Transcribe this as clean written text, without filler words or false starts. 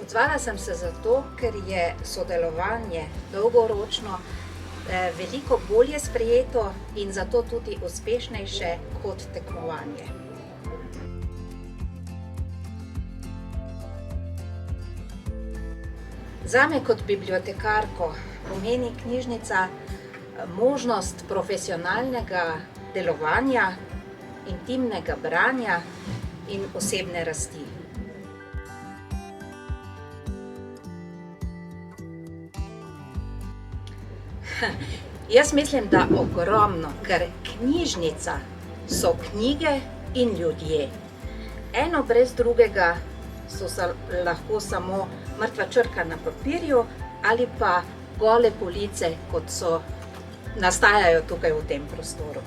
Odzvala sem se zato, ker je sodelovanje dolgoročno veliko bolje sprejeto in zato tudi uspešnejše kot tekmovanje. Zame kot bibliotekarko pomeni knjižnica možnost profesionalnega delovanja, intimnega branja in osebne rasti. Jaz mislim, da ogromno, ker knjižnica so knjige in ljudje. Eno brez drugega so lahko samo mrtva črka na papirju ali pa gole police, kot nastajajo tukaj v tem prostoru.